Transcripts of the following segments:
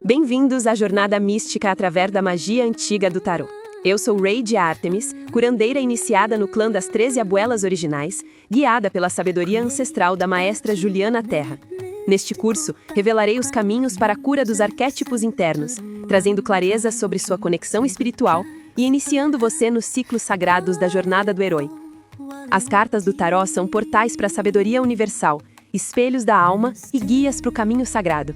Bem-vindos à jornada mística através da magia antiga do tarô. Eu sou Rade Artemis, curandeira iniciada no clã das 13 abuelas originais, guiada pela sabedoria ancestral da maestra Juliana Terra. Neste curso, revelarei os caminhos para a cura dos arquétipos internos, trazendo clareza sobre sua conexão espiritual e iniciando você nos ciclos sagrados da jornada do herói. As cartas do tarô são portais para a sabedoria universal, espelhos da alma e guias para o caminho sagrado.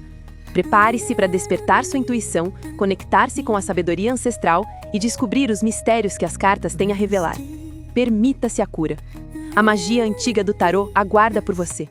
Prepare-se para despertar sua intuição, conectar-se com a sabedoria ancestral e descobrir os mistérios que as cartas têm a revelar. Permita-se a cura. A magia antiga do tarô aguarda por você.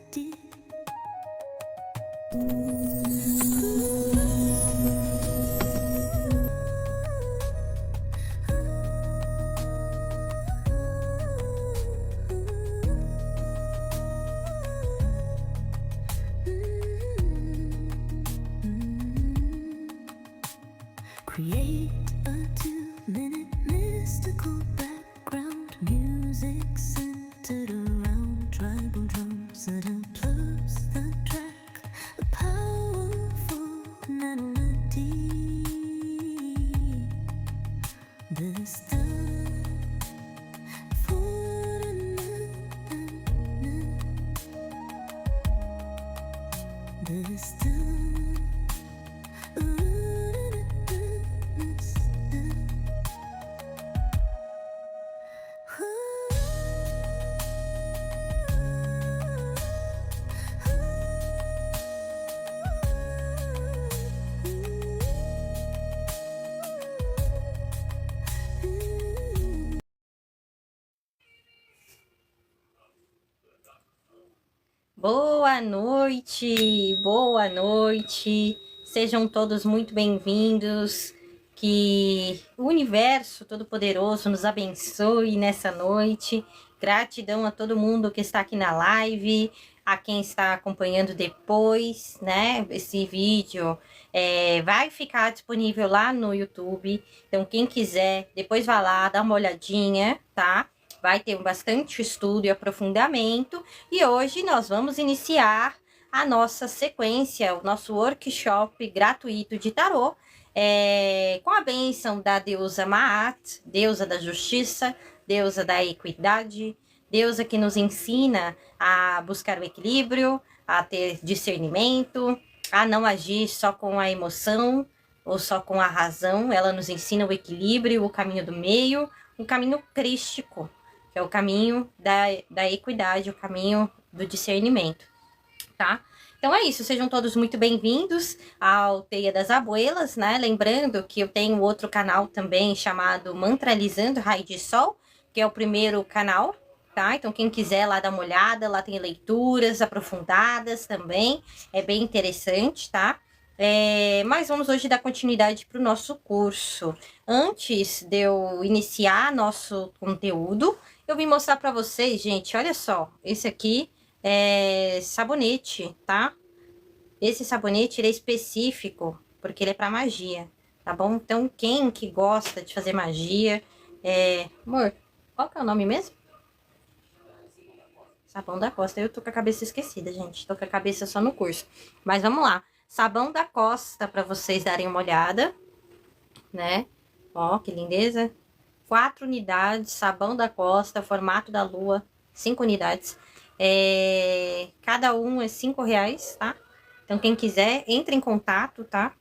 Create a 2-minute mystical background music centered around tribal drums that unplugs the track, a powerful melody. This time for this time. Boa noite, sejam todos muito bem-vindos, que o universo todo-poderoso nos abençoe nessa noite. Gratidão a todo mundo que está aqui na live, a quem está acompanhando depois, né? Esse vídeo vai ficar disponível lá no YouTube, então quem quiser, depois vai lá, dá uma olhadinha, tá? Vai ter bastante estudo e aprofundamento, e hoje nós vamos iniciar a nossa sequência, o nosso workshop gratuito de tarô, com a bênção da deusa Maat, deusa da justiça, deusa da equidade, deusa que nos ensina a buscar o equilíbrio, a ter discernimento, a não agir só com a emoção ou só com a razão. Ela nos ensina o equilíbrio, o caminho do meio, o caminho crístico, que é o caminho da equidade, o caminho do discernimento, tá? Então é isso, sejam todos muito bem-vindos ao Teia das Abuelas, né? Lembrando que eu tenho outro canal também chamado Mantralizando Raio de Sol, que é o primeiro canal, tá? Então quem quiser lá dar uma olhada, lá tem leituras aprofundadas também, é bem interessante, tá? Mas vamos hoje dar continuidade para o nosso curso. Antes de eu iniciar nosso conteúdo, eu vim mostrar para vocês, gente, olha só, esse aqui é sabonete, tá? Esse sabonete ele é específico, porque ele é para magia, tá bom? Então, quem que gosta de fazer magia, amor, qual que é o nome mesmo? Sabão da Costa. Eu tô com a cabeça esquecida, gente, tô com a cabeça só no curso. Mas vamos lá, Sabão da Costa, para vocês darem uma olhada, né? Ó, que lindeza. 4 unidades, Sabão da Costa, formato da lua, 5 unidades. Cada um é R$5, tá? Então, quem quiser, entre em contato, tá?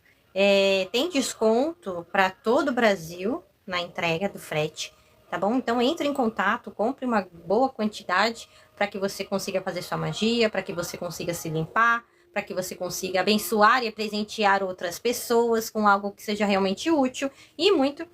Tem desconto para todo o Brasil na entrega do frete, tá bom? Então, entre em contato, compre uma boa quantidade para que você consiga fazer sua magia, para que você consiga se limpar, para que você consiga abençoar e presentear outras pessoas com algo que seja realmente útil e muito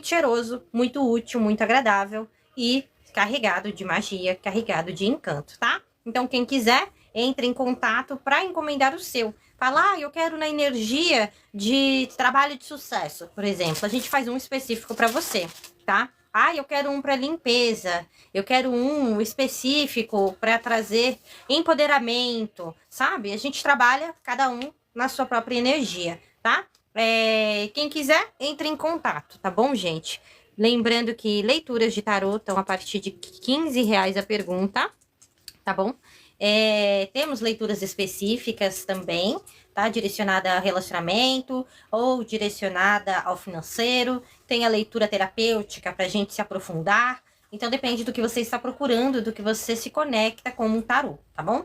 cheiroso, muito útil, muito agradável e carregado de magia, carregado de encanto, tá? Então, quem quiser, entre em contato para encomendar o seu. Fala, eu quero na energia de trabalho de sucesso, por exemplo. A gente faz um específico para você, tá? Eu quero um para limpeza, eu quero um específico para trazer empoderamento, sabe? A gente trabalha cada um na sua própria energia, tá? Quem quiser, entre em contato, tá bom, gente? Lembrando que leituras de tarô estão a partir de R$ 15 a pergunta, tá bom? Temos leituras específicas também, tá? Direcionada a relacionamento ou direcionada ao financeiro. Tem a leitura terapêutica para a gente se aprofundar. Então depende do que você está procurando, do que você se conecta com um tarô, tá bom?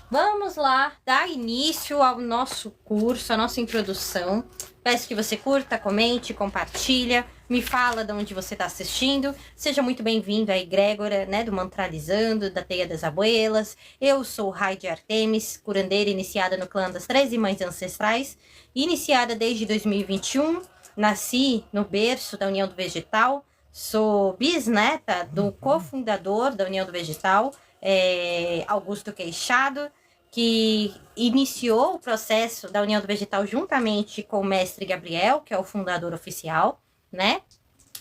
Vamos lá dar início ao nosso curso, à nossa introdução. Peço que você curta, comente, compartilha, me fala de onde você está assistindo. Seja muito bem-vindo à egrégora, né, do Mantralizando, da Teia das Abuelas. Eu sou Raide Artemis, curandeira iniciada no clã das 13 Mães Ancestrais, iniciada desde 2021. Nasci no berço da União do Vegetal, sou bisneta do cofundador da União do Vegetal, Augusto Queixado, que iniciou o processo da União do Vegetal juntamente com o mestre Gabriel, que é o fundador oficial, né?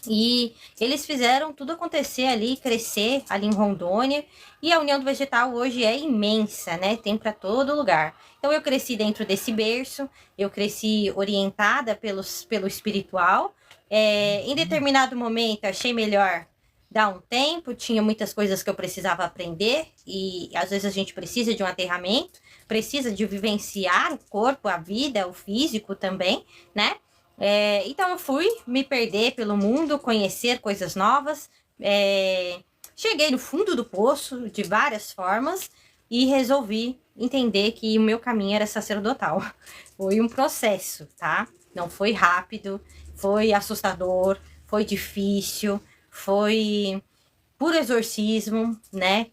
E eles fizeram tudo acontecer ali, crescer ali em Rondônia. E a União do Vegetal hoje é imensa, né? Tem para todo lugar. Então eu cresci dentro desse berço, eu cresci orientada pelo espiritual. Em determinado momento achei melhor dar um tempo, tinha muitas coisas que eu precisava aprender, e às vezes a gente precisa de um aterramento, precisa de vivenciar o corpo, a vida, o físico também, né? Então eu fui me perder pelo mundo, conhecer coisas novas, cheguei no fundo do poço de várias formas e resolvi entender que o meu caminho era sacerdotal. Foi um processo, tá? Não foi rápido, foi assustador, foi difícil, foi por exorcismo, né?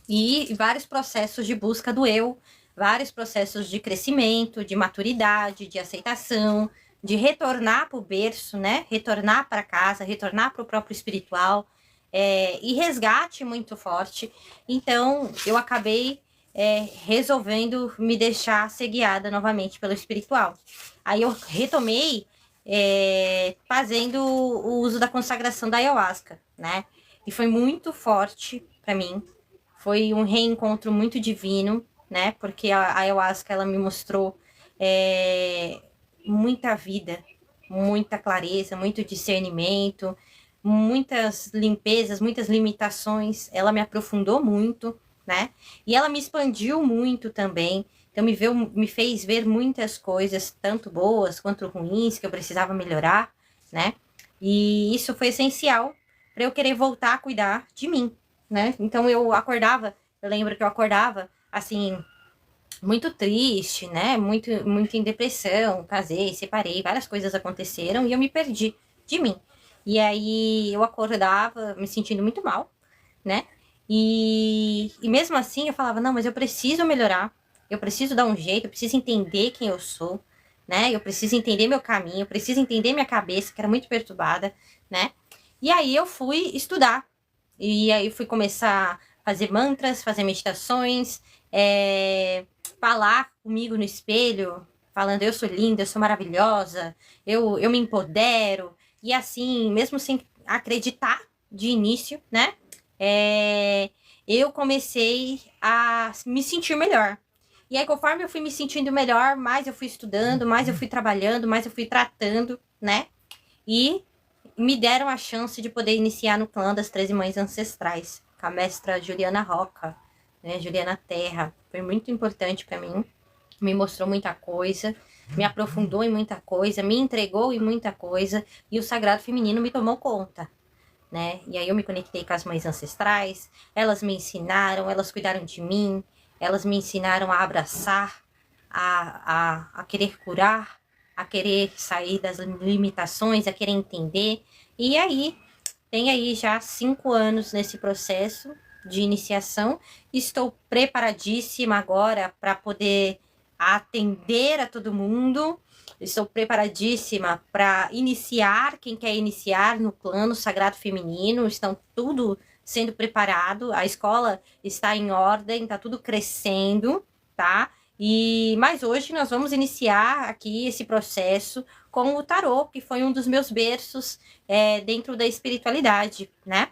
E vários processos de busca do eu, vários processos de crescimento, de maturidade, de aceitação, de retornar para o berço, né? Retornar para casa, retornar para o próprio espiritual, e resgate muito forte. Então, eu acabei resolvendo me deixar ser guiada novamente pelo espiritual. Aí eu retomei fazendo o uso da consagração da ayahuasca, né? E foi muito forte para mim. Foi um reencontro muito divino, né? Porque a ayahuasca, ela me mostrou muita vida, muita clareza, muito discernimento, muitas limpezas, muitas limitações. Ela me aprofundou muito, né? E ela me expandiu muito também. Então me fez ver muitas coisas, tanto boas quanto ruins, que eu precisava melhorar, né? E isso foi essencial para eu querer voltar a cuidar de mim, né? Então eu lembro que eu acordava, assim, muito triste, né? Muito em depressão, casei, separei, várias coisas aconteceram e eu me perdi de mim. E aí eu acordava me sentindo muito mal, né? E mesmo assim eu falava, não, mas eu preciso melhorar. Eu preciso dar um jeito, eu preciso entender quem eu sou, né? Eu preciso entender meu caminho, eu preciso entender minha cabeça, que era muito perturbada, né? E aí eu fui estudar. E aí fui começar a fazer mantras, fazer meditações, falar comigo no espelho, falando, eu sou linda, eu sou maravilhosa, eu me empodero. E assim, mesmo sem acreditar de início, né? Eu comecei a me sentir melhor. E aí, conforme eu fui me sentindo melhor, mais eu fui estudando, mais eu fui trabalhando, mais eu fui tratando, né? E me deram a chance de poder iniciar no clã das 13 Mães Ancestrais, com a mestra Juliana Roca, né? Juliana Terra. Foi muito importante para mim. Me mostrou muita coisa, me aprofundou em muita coisa, me entregou em muita coisa. E o Sagrado Feminino me tomou conta, né? E aí eu me conectei com as Mães Ancestrais. Elas me ensinaram, elas cuidaram de mim. Elas me ensinaram a abraçar, a querer curar, a querer sair das limitações, a querer entender. E aí, tem aí já 5 anos nesse processo de iniciação. Estou preparadíssima agora para poder atender a todo mundo. Estou preparadíssima para iniciar quem quer iniciar no plano Sagrado Feminino. Estão tudo sendo preparado, a escola está em ordem, está tudo crescendo, tá? Mas hoje nós vamos iniciar aqui esse processo com o tarô, que foi um dos meus berços dentro da espiritualidade, né?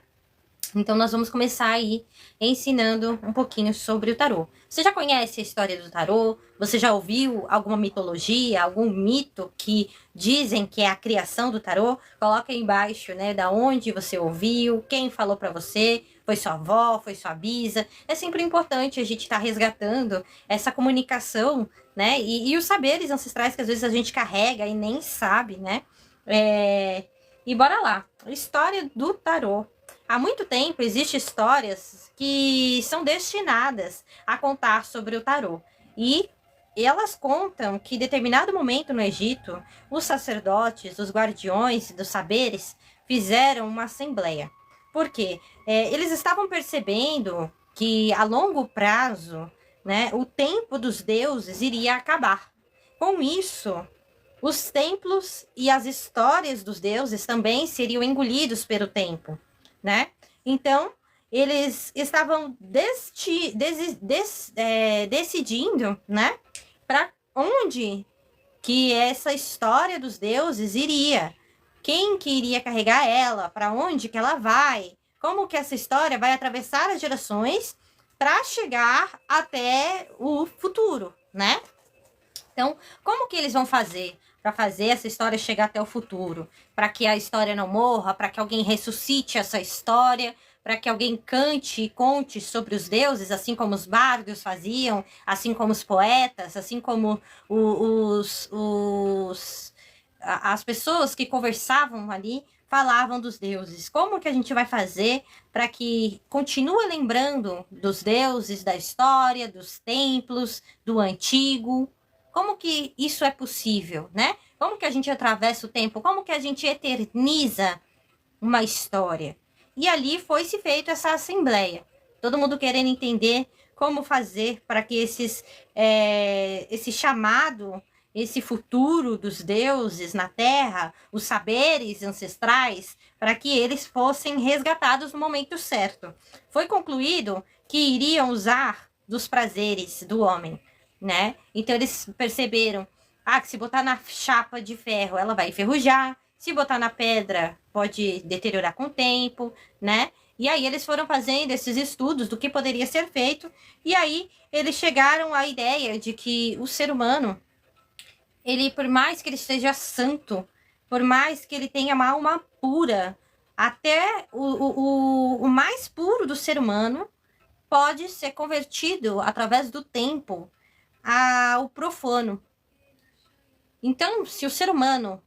Então, nós vamos começar aí ensinando um pouquinho sobre o tarô. Você já conhece a história do tarô? Você já ouviu alguma mitologia, algum mito que dizem que é a criação do tarô? Coloca aí embaixo, né, da onde você ouviu, quem falou pra você, foi sua avó, foi sua bisa. É sempre importante a gente estar resgatando essa comunicação, né, e os saberes ancestrais que às vezes a gente carrega e nem sabe, né? E bora lá, história do tarô. Há muito tempo existem histórias que são destinadas a contar sobre o tarô. E elas contam que em determinado momento no Egito, os sacerdotes, os guardiões dos saberes, fizeram uma assembleia. Por quê? Eles estavam percebendo que a longo prazo, né, o tempo dos deuses iria acabar. Com isso, os templos e as histórias dos deuses também seriam engolidos pelo tempo, né? Então, eles estavam decidindo, né, para onde que essa história dos deuses iria, quem que iria carregar ela, para onde que ela vai, como que essa história vai atravessar as gerações para chegar até o futuro, né? Então, como que eles vão fazer para fazer essa história chegar até o futuro? Para que a história não morra, para que alguém ressuscite essa história, para que alguém cante e conte sobre os deuses, assim como os bardos faziam, assim como os poetas, assim como as pessoas que conversavam ali falavam dos deuses. Como que a gente vai fazer para que continue lembrando dos deuses, da história, dos templos, do antigo? Como que isso é possível, né? Como que a gente atravessa o tempo? Como que a gente eterniza uma história? E ali foi-se feita essa assembleia. Todo mundo querendo entender como fazer para que esse chamado, esse futuro dos deuses na Terra, os saberes ancestrais, para que eles fossem resgatados no momento certo. Foi concluído que iriam usar dos prazeres do homem, né? Então eles perceberam que se botar na chapa de ferro ela vai enferrujar, se botar na pedra pode deteriorar com o tempo, né? E aí eles foram fazendo esses estudos do que poderia ser feito, e aí eles chegaram à ideia de que o ser humano, ele, por mais que ele seja santo, por mais que ele tenha uma alma pura, até o mais puro do ser humano pode ser convertido através do tempo ao profano. Então, se o ser humano,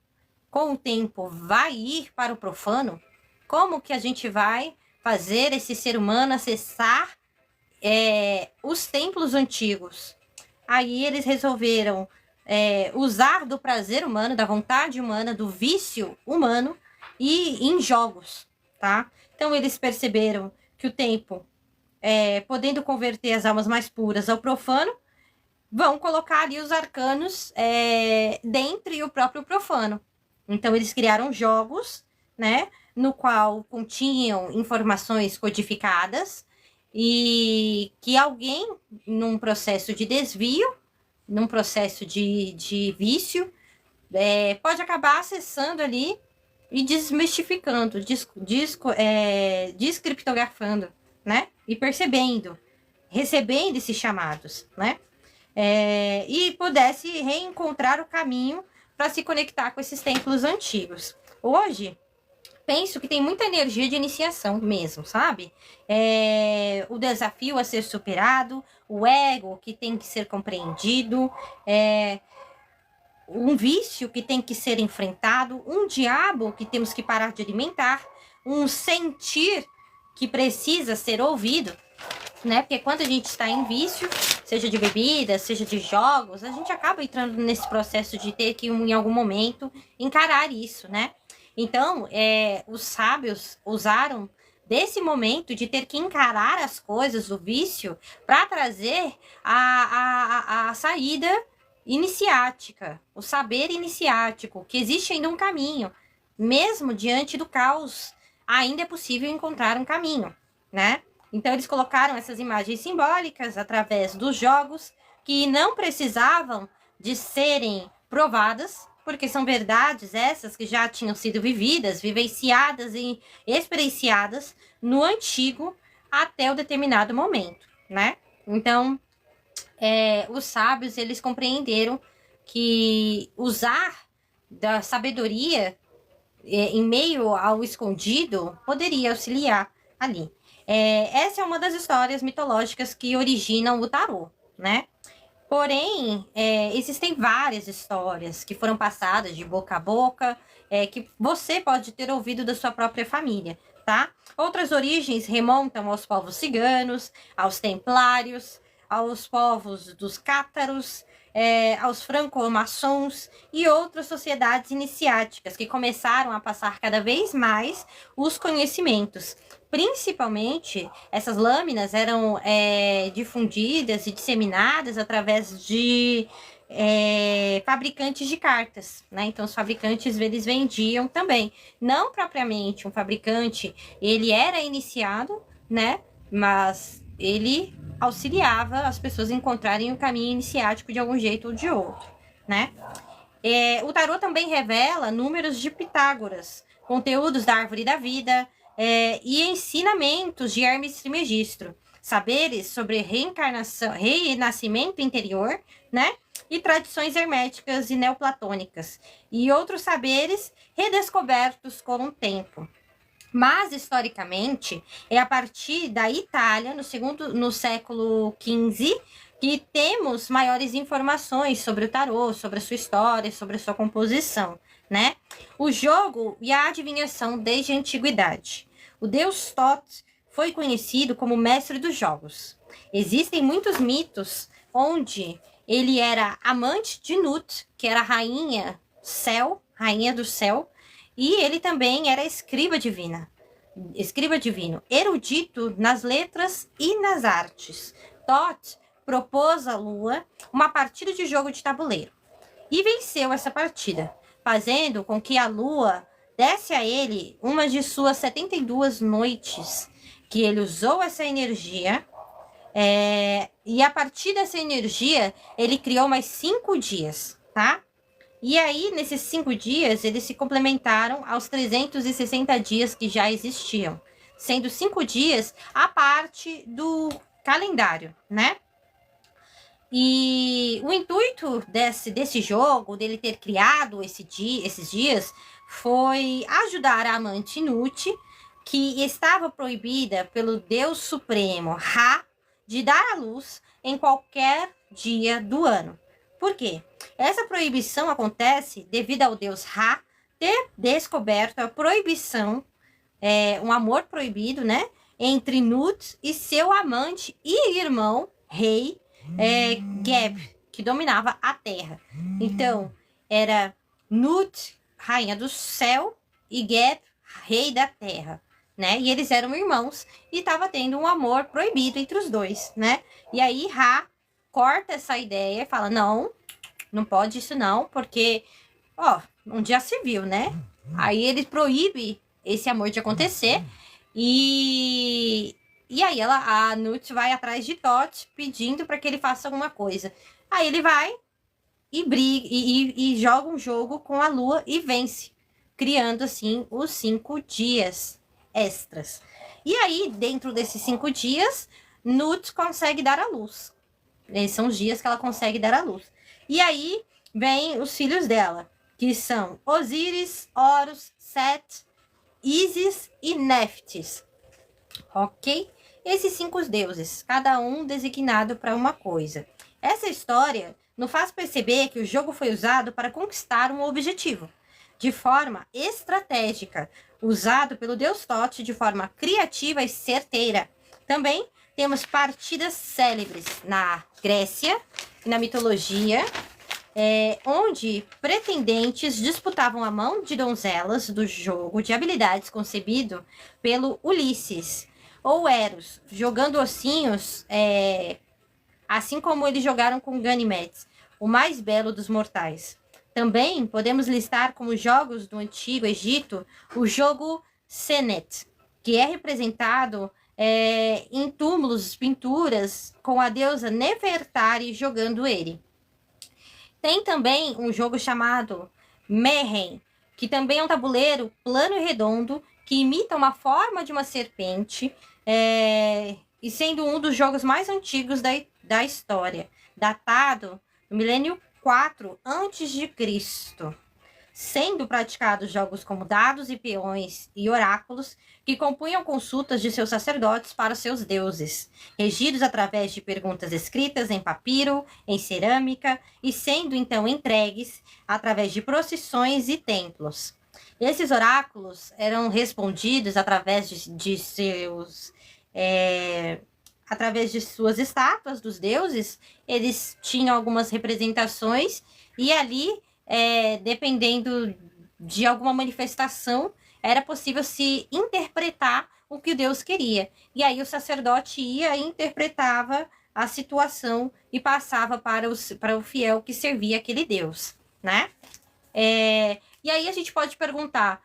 com o tempo, vai ir para o profano, como que a gente vai fazer esse ser humano acessar os templos antigos? Aí eles resolveram usar do prazer humano, da vontade humana, do vício humano e em jogos, tá? Então, eles perceberam que o tempo, podendo converter as almas mais puras ao profano, vão colocar ali os arcanos dentre o próprio profano. Então, eles criaram jogos, né, no qual continham informações codificadas e que alguém, num processo de desvio, num processo de vício, pode acabar acessando ali e desmistificando, descriptografando, né, e percebendo, recebendo esses chamados, né? E pudesse reencontrar o caminho para se conectar com esses templos antigos. Hoje, penso que tem muita energia de iniciação mesmo, sabe? O desafio a ser superado, o ego que tem que ser compreendido, um vício que tem que ser enfrentado, um diabo que temos que parar de alimentar, um sentir que precisa ser ouvido, né? Porque quando a gente está em vício, seja de bebida, seja de jogos, a gente acaba entrando nesse processo de ter que, em algum momento, encarar isso, né? Então, os sábios usaram desse momento de ter que encarar as coisas do vício para trazer a saída iniciática, o saber iniciático, que existe ainda um caminho. Mesmo diante do caos, ainda é possível encontrar um caminho, né? Então, eles colocaram essas imagens simbólicas através dos jogos que não precisavam de serem provadas, porque são verdades essas que já tinham sido vividas, vivenciadas e experienciadas no antigo até o determinado momento, né? Então, os sábios, eles compreenderam que usar da sabedoria em meio ao escondido poderia auxiliar ali. Essa é uma das histórias mitológicas que originam o tarô, né? Porém, existem várias histórias que foram passadas de boca a boca, que você pode ter ouvido da sua própria família, tá? Outras origens remontam aos povos ciganos, aos templários, aos povos dos cátaros, aos franco-maçons e outras sociedades iniciáticas que começaram a passar cada vez mais os conhecimentos. Principalmente, essas lâminas eram difundidas e disseminadas através de fabricantes de cartas, né? Então, os fabricantes, eles vendiam também. Não propriamente um fabricante, ele era iniciado, né? Mas ele auxiliava as pessoas a encontrarem o caminho iniciático de algum jeito ou de outro, né? O tarô também revela números de Pitágoras, conteúdos da árvore da vida, e ensinamentos de Hermes Trismegisto, saberes sobre reencarnação, renascimento interior, né? E tradições herméticas e neoplatônicas, e outros saberes redescobertos com o tempo. Mas, historicamente, é a partir da Itália, no século XV, que temos maiores informações sobre o tarô, sobre a sua história, sobre a sua composição, né? O jogo e a adivinhação desde a antiguidade. O deus Thoth foi conhecido como mestre dos jogos. Existem muitos mitos onde ele era amante de Nut, que era rainha do céu, e ele também era escriba divino, erudito nas letras e nas artes. Thoth propôs à Lua uma partida de jogo de tabuleiro e venceu essa partida, fazendo com que a Lua desse a ele uma de suas 72 noites, que ele usou essa energia, e a partir dessa energia ele criou mais 5 dias, tá? E aí, nesses 5 dias, eles se complementaram aos 360 dias que já existiam, sendo 5 dias a parte do calendário, né? E o intuito desse jogo, dele ter criado esses dias, foi ajudar a amante Nut, que estava proibida pelo Deus Supremo, Ra, de dar à luz em qualquer dia do ano. Por quê? Essa proibição acontece devido ao deus Ra ter descoberto a proibição, um amor proibido, né? Entre Nut e seu amante e irmão, rei Geb, que dominava a terra. Então, era Nut, rainha do céu, e Geb, rei da terra, né? E eles eram irmãos e estava tendo um amor proibido entre os dois, né? E aí Ra corta essa ideia e fala, não pode isso não, porque, um dia se viu, né? Aí ele proíbe esse amor de acontecer e aí a Nut vai atrás de Thoth pedindo para que ele faça alguma coisa. Aí ele vai e briga e joga um jogo com a Lua e vence, criando assim os 5 dias extras. E aí, dentro desses 5 dias, Nut consegue dar à luz. Esses são os dias que ela consegue dar à luz. E aí, vem os filhos dela, que são Osíris, Horus, Set, Ísis e Néftis. Ok? Esses 5 deuses, cada um designado para uma coisa. Essa história nos faz perceber que o jogo foi usado para conquistar um objetivo, de forma estratégica, usado pelo deus Thoth de forma criativa e certeira. Também temos partidas célebres na Grécia e na mitologia, onde pretendentes disputavam a mão de donzelas do jogo de habilidades concebido pelo Ulisses ou Eros, jogando ossinhos, assim como eles jogaram com Ganimedes, o mais belo dos mortais. Também podemos listar como jogos do Antigo Egito o jogo Senet, que é representado em túmulos, pinturas, com a deusa Nefertari jogando ele. Tem também um jogo chamado Mehen, que também é um tabuleiro plano e redondo, que imita uma forma de uma serpente, e sendo um dos jogos mais antigos da história, datado no milênio 4 a.C., sendo praticados jogos como dados e peões e oráculos, que compunham consultas de seus sacerdotes para seus deuses, regidos através de perguntas escritas em papiro, em cerâmica, e sendo então entregues através de procissões e templos. Esses oráculos eram respondidos através através de suas estátuas dos deuses. Eles tinham algumas representações e ali, dependendo de alguma manifestação, era possível se interpretar o que o Deus queria. E aí o sacerdote ia e interpretava a situação e passava para o fiel que servia aquele Deus, né? E aí a gente pode perguntar,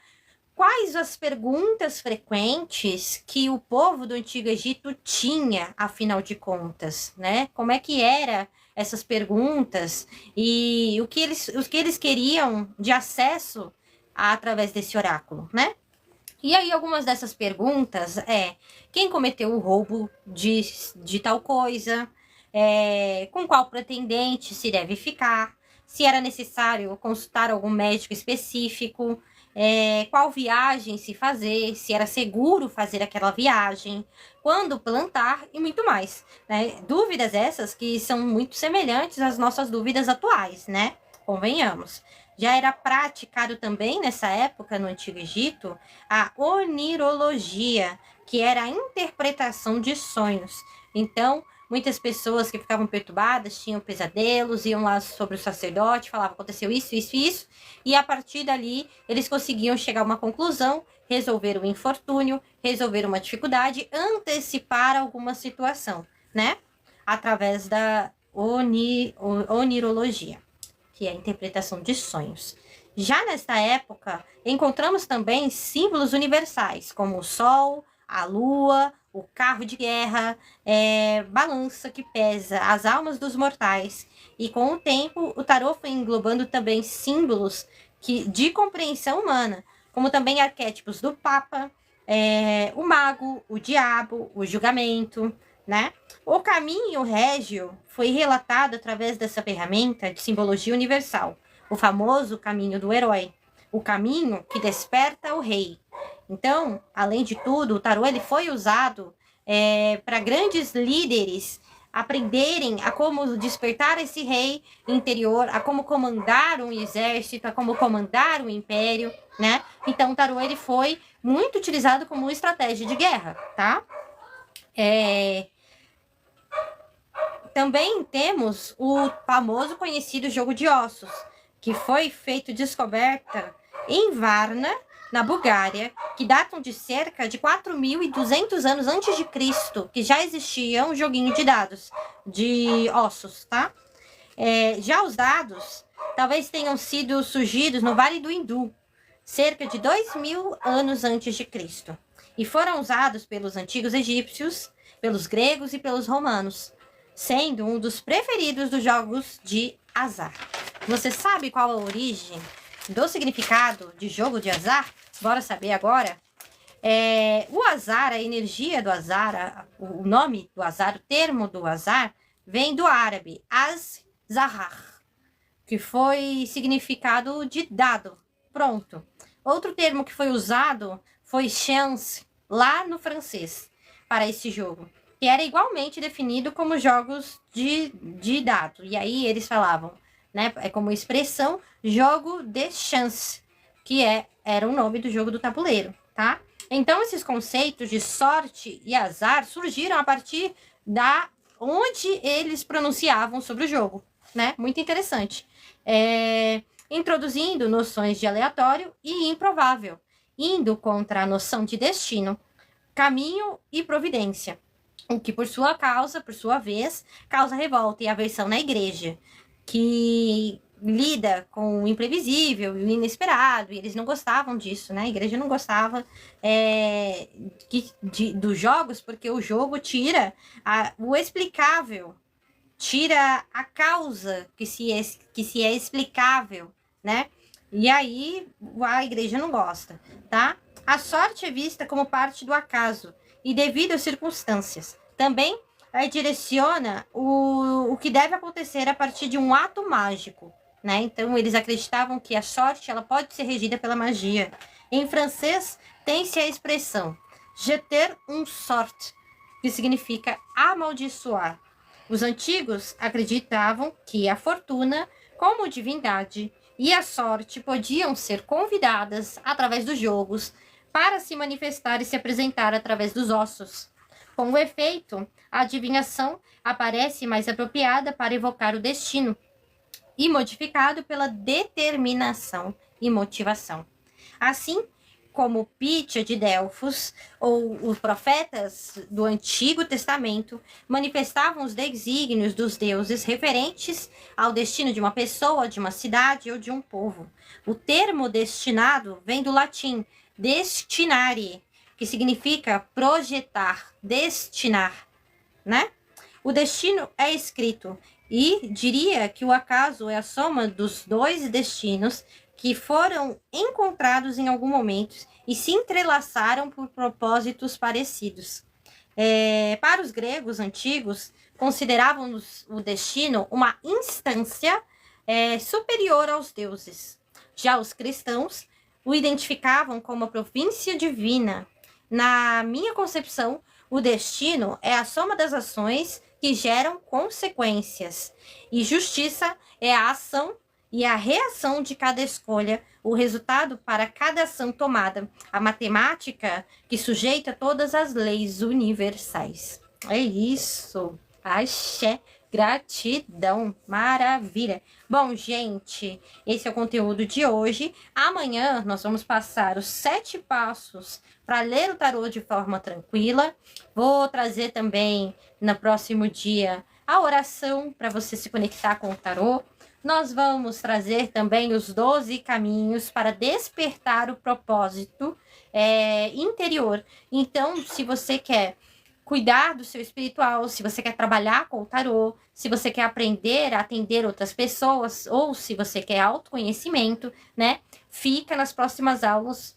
quais as perguntas frequentes que o povo do Antigo Egito tinha, afinal de contas, né? Como é que era essas perguntas e o que eles queriam de acesso através desse oráculo, né? E aí algumas dessas perguntas quem cometeu o roubo de tal coisa, com qual pretendente se deve ficar, se era necessário consultar algum médico específico, qual viagem se fazer, se era seguro fazer aquela viagem, quando plantar e muito mais, né? Dúvidas essas que são muito semelhantes às nossas dúvidas atuais, né? Convenhamos. Já era praticado também nessa época, no Antigo Egito, a onirologia, que era a interpretação de sonhos. Então, muitas pessoas que ficavam perturbadas tinham pesadelos, iam lá sobre o sacerdote, falavam, aconteceu isso, isso e isso, e a partir dali eles conseguiam chegar a uma conclusão, resolver o infortúnio, resolver uma dificuldade, antecipar alguma situação, né? Através da onirologia, que é a interpretação de sonhos. Já nesta época, encontramos também símbolos universais, como o sol, a lua, o carro de guerra, balança que pesa as almas dos mortais. E com o tempo, o tarô foi englobando também símbolos de compreensão humana, como também arquétipos do Papa, o mago, o diabo, o julgamento, né? O caminho régio foi relatado através dessa ferramenta de simbologia universal, o famoso caminho do herói, o caminho que desperta o rei. Então, além de tudo, o tarô ele foi usado para grandes líderes aprenderem a como despertar esse rei interior, a como comandar um exército, a como comandar um império, né? Então, o tarô ele foi muito utilizado como estratégia de guerra, tá? Também temos o famoso conhecido jogo de ossos, que foi descoberta em Varna, na Bulgária, que datam de cerca de 4.200 anos antes de Cristo, que já existia um joguinho de dados, de ossos, tá? Já os dados talvez tenham sido surgidos no Vale do Hindu, cerca de 2.000 anos antes de Cristo, e foram usados pelos antigos egípcios, pelos gregos e pelos romanos, sendo um dos preferidos dos jogos de azar. Você sabe qual a origem do significado de jogo de azar? Bora saber agora? O azar, a energia do azar, o nome do azar, o termo do azar, vem do árabe, az-zahar, que foi significado de dado. Pronto. Outro termo que foi usado foi chance, lá no francês, para esse jogo, que era igualmente definido como jogos de dado. E aí eles falavam, né, como expressão, jogo de chance, que era o nome do jogo do tabuleiro, tá? Então, esses conceitos de sorte e azar surgiram a partir da onde eles pronunciavam sobre o jogo, né? Muito interessante. Introduzindo noções de aleatório e improvável, indo contra a noção de destino, caminho e providência, o que por sua vez, causa revolta e aversão na igreja, que lida com o imprevisível e o inesperado, e eles não gostavam disso, né? A igreja não gostava dos jogos, porque o jogo tira o explicável, tira a causa que se é explicável, né? E aí a igreja não gosta, tá? A sorte é vista como parte do acaso e devido às circunstâncias. Também direciona o que deve acontecer a partir de um ato mágico, né? Então eles acreditavam que a sorte ela pode ser regida pela magia. Em francês tem-se a expressão jeter une sorte, que significa amaldiçoar. Os antigos acreditavam que a fortuna, como divindade, e a sorte podiam ser convidadas através dos jogos para se manifestar e se apresentar através dos ossos. Com o efeito, a adivinhação aparece mais apropriada para evocar o destino e modificado pela determinação e motivação. Assim, como Pítia de Delfos ou os profetas do Antigo Testamento manifestavam os desígnios dos deuses referentes ao destino de uma pessoa, de uma cidade ou de um povo. O termo destinado vem do latim destinare, que significa projetar, destinar, né? O destino é escrito e diria que o acaso é a soma dos dois destinos que foram encontrados em algum momento e se entrelaçaram por propósitos parecidos. Para os gregos antigos, consideravam o destino uma instância superior aos deuses. Já os cristãos o identificavam como a província divina. Na minha concepção, o destino é a soma das ações que geram consequências, e justiça é a ação e a reação de cada escolha, o resultado para cada ação tomada, a matemática que sujeita todas as leis universais. É isso. Axé, gratidão, maravilha. Bom, gente, esse é o conteúdo de hoje. Amanhã nós vamos passar os 7 passos para ler o tarô de forma tranquila. Vou trazer também no próximo dia a oração para você se conectar com o tarô. Nós vamos trazer também os 12 caminhos para despertar o propósito interior. Então, se você quer cuidar do seu espiritual, se você quer trabalhar com o tarô, se você quer aprender a atender outras pessoas, ou se você quer autoconhecimento, né? Fica nas próximas aulas,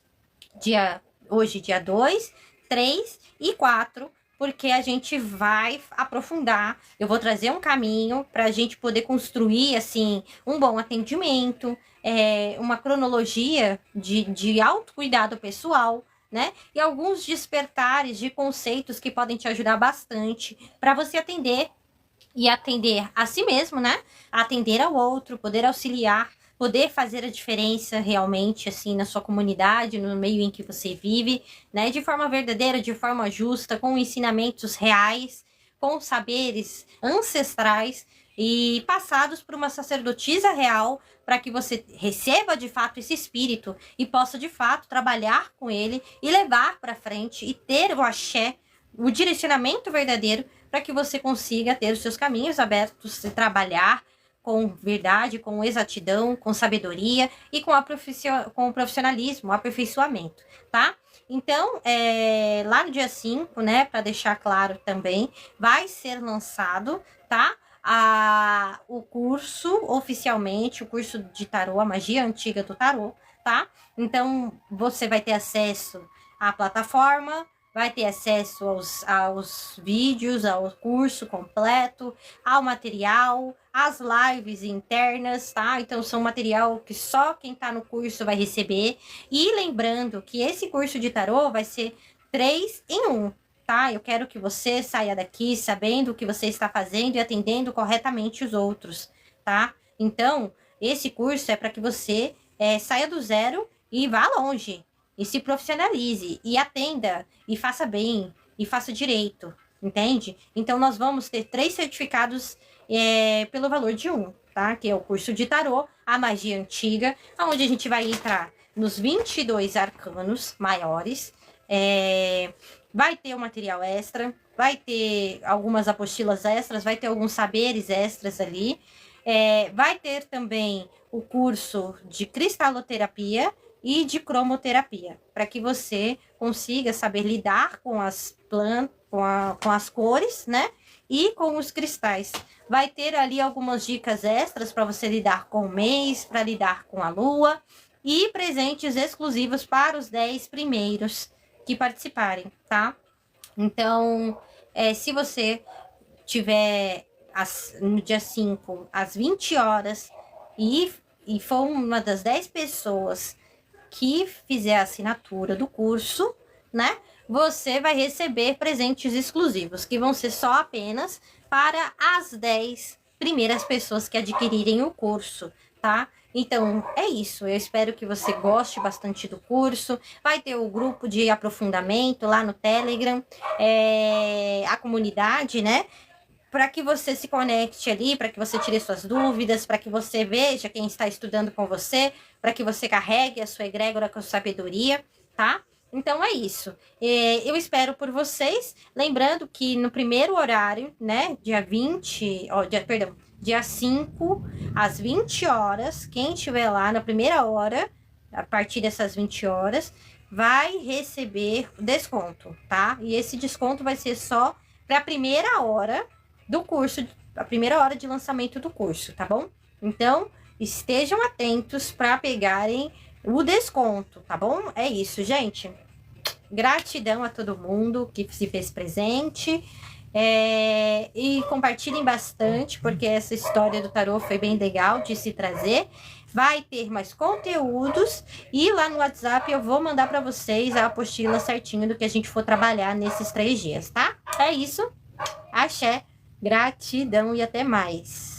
hoje dia 2, 3 e 4, porque a gente vai aprofundar. Eu vou trazer um caminho para a gente poder construir, assim, um bom atendimento, uma cronologia de autocuidado pessoal, né? E alguns despertares de conceitos que podem te ajudar bastante para você atender a si mesmo, né? Atender ao outro, poder auxiliar, poder fazer a diferença realmente, assim, na sua comunidade, no meio em que você vive, né? De forma verdadeira, de forma justa, com ensinamentos reais, com saberes ancestrais e passados por uma sacerdotisa real, para que você receba de fato esse espírito e possa de fato trabalhar com ele e levar para frente e ter o axé, o direcionamento verdadeiro, para que você consiga ter os seus caminhos abertos e trabalhar com verdade, com exatidão, com sabedoria e com o profissionalismo, o aperfeiçoamento, tá? Então, lá no dia 5, né, para deixar claro também, vai ser lançado, tá? O curso, oficialmente, o curso de tarô, a magia antiga do tarô, tá? Então, você vai ter acesso à plataforma, vai ter acesso aos vídeos, ao curso completo, ao material, às lives internas, tá? Então, são material que só quem tá no curso vai receber. E lembrando que esse curso de tarô vai ser 3 em 1. Tá? Eu quero que você saia daqui sabendo o que você está fazendo e atendendo corretamente os outros, tá? Então, esse curso é para que você saia do zero e vá longe, e se profissionalize, e atenda, e faça bem, e faça direito, entende? Então, nós vamos ter 3 certificados pelo valor de 1, tá? Que é o curso de tarô, a magia antiga, onde a gente vai entrar nos 22 arcanos maiores, vai ter o material extra, vai ter algumas apostilas extras, vai ter alguns saberes extras ali. Vai ter também o curso de cristaloterapia e de cromoterapia, para que você consiga saber lidar com as plantas, com as cores, né? e com os cristais. Vai ter ali algumas dicas extras para você lidar com o mês, para lidar com a lua, e presentes exclusivos para os 10 primeiros que participarem, tá? Então, se você tiver no dia 5, às 20 horas, e for uma das 10 pessoas que fizer a assinatura do curso, né? Você vai receber presentes exclusivos, que vão ser só apenas para as 10 primeiras pessoas que adquirirem o curso, tá? Então, é isso. Eu espero que você goste bastante do curso. Vai ter o grupo de aprofundamento lá no Telegram, a comunidade, né? Para que você se conecte ali, para que você tire suas dúvidas, para que você veja quem está estudando com você, para que você carregue a sua egrégora com sabedoria, tá? Então é isso. Eu espero por vocês. Lembrando que no primeiro horário, né, dia 5, às 20 horas, quem estiver lá na primeira hora, a partir dessas 20 horas, vai receber desconto, tá? E esse desconto vai ser só para a primeira hora do curso, a primeira hora de lançamento do curso, tá bom? Então, estejam atentos para pegarem o desconto, tá bom? É isso, gente. Gratidão a todo mundo que se fez presente. E compartilhem bastante, porque essa história do tarô foi bem legal de se trazer. Vai ter mais conteúdos e lá no WhatsApp eu vou mandar para vocês a apostila certinho do que a gente for trabalhar nesses 3 dias, tá? É isso. Axé, gratidão e até mais.